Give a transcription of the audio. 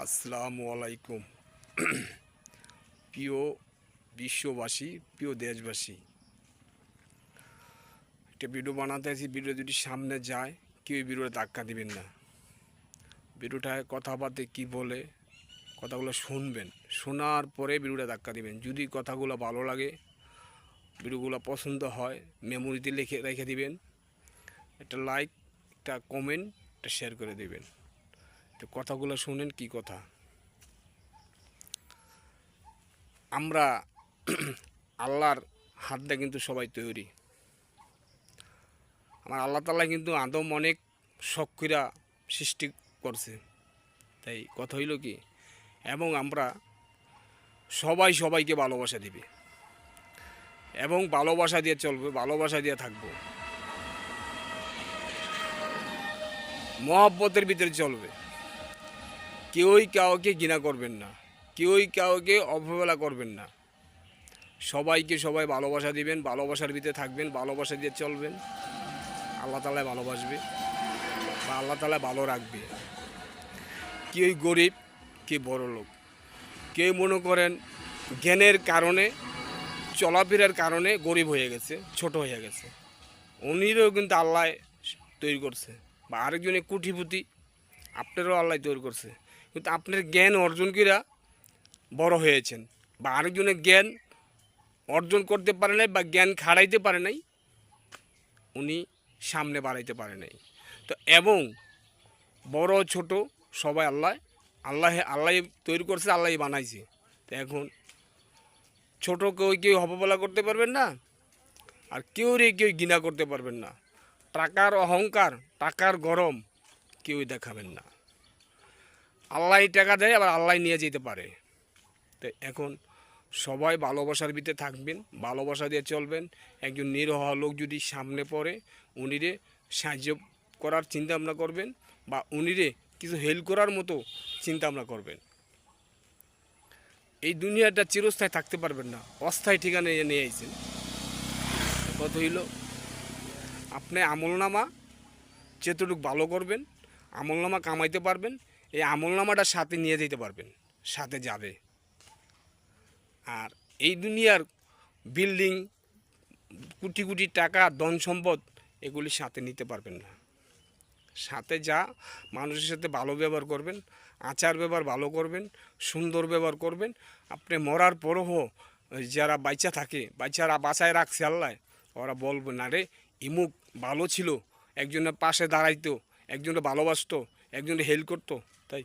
আসসালামু আলাইকুম। প্রিয় বিশ্ববাসী, প্রিয় দেশবাসী, একটা ভিডিও বানাতে আছি। ভিডিও যদি সামনে যায় কেউ ভিডিওটা ধাক্কা দিবেন না। ভিডিওটায় কথাবার্তা কি বলে কথাগুলো শুনবেন, শোনার পরে ভিডিওটা ধাক্কা দিবেন। যদি কথাগুলো ভালো লাগে, ভিডিওগুলো পছন্দ হয়, মেমোরিতে লিখে রেখে দিবেন। একটা লাইক, একটা কমেন্ট, একটা শেয়ার করে দিবেন। তো কথাগুলো শুনেন কি কথা। আমরা আল্লাহর হাতটা কিন্তু সবাই তৈরি। আমার আল্লাহ তাআলা কিন্তু আদম অনেক শখ কইরা সৃষ্টি করছে। তাই কথা হইল কি, এবং আমরা সবাই সবাইকে ভালোবাসা দিবে এবং ভালোবাসা দিয়ে চলবে, ভালোবাসা দিয়ে থাকবো, মহব্বতের ভিতরে চলবে। কেউই কাউকে ঘৃণা করবেন না, কেউই কাউকে অবহেলা করবেন না। সবাইকে সবাই ভালোবাসা দিবেন, ভালোবাসার ভিতরে থাকবেন, ভালোবাসা দিয়ে চলবেন। আল্লাহ তাআলা ভালোবাসবে বা আল্লাহ তাআলা ভালো রাখবে। কেউ গরিব, কে বড় লোক, কেউ মনে করেন জ্ঞানের কারণে, চলাফেরার কারণে গরিব হয়ে গেছে, ছোট হয়ে গেছে। উনিরও কিন্তু আল্লাহ তৈরি করছে, বা আরেকজনে কুটিপুতি, আপনারও আল্লাহ তৈরি করছে। কিন্তু আপনার জ্ঞান অর্জন করা বড় হয়েছেন, বা আরেকজনের জ্ঞান অর্জন করতে পারে নাই বা জ্ঞান খাড়াইতে পারে নাই, উনি সামনে বাড়াইতে পারে নাই। তো এবং বড় ছোট সবাই আল্লাহ আল্লাহ তৈরি করছে, আল্লাহ বানাইছে। তো এখন ছোট কেউ অবহেলা করতে পারবেন না, আর কেউ ঘৃণা করতে পারবেন না। টাকার অহংকার, টাকার গরম কেউই দেখাবেন না। আল্লাহ টাকা দেয়, আবার আল্লাহ নিয়ে যেতে পারে। তো এখন সবাই ভালোবাসার ভিতরে থাকবেন, ভালোবাসা দিয়ে চলবেন। একজন নিরহ লোক যদি সামনে পড়ে, উনিরে সাহায্য করার চিন্তা ভাবনা করবেন, বা উনিরে কিছু হেল্প করার মতো চিন্তা ভাবনা করবেন। এই দুনিয়াটা চিরস্থায়ী থাকতে পারবেন না, অস্থায়ী ঠিকানা নিয়ে আইছেন। কত হইল, আপনি আমলনামা যতটুকু ভালো করবেন, আমলনামা কামাইতে পারবেন, এই আমলনামাটা সাথে নিয়ে যেতে পারবেন, সাথে যাবে। আর এই দুনিয়ার বিল্ডিং, কোটি কোটি টাকা, ধন সম্পদ, এগুলি সাথে নিতে পারবেন না। সাথে যা মানুষের সাথে ভালো ব্যবহার করবেন, আচার ব্যবহার ভালো করবেন, সুন্দর ব্যবহার করবেন। আপনি মরার পরও যারা বাচ্চা থাকে, বাচ্চারা বাঁচায় রাখছে আল্লাহ, ওরা বলবে না রে ইমুক ভালো ছিল, একজনের পাশে দাঁড়াইতো, একজনের ভালোবাসতো, একজনের হেল্প করতো। তাই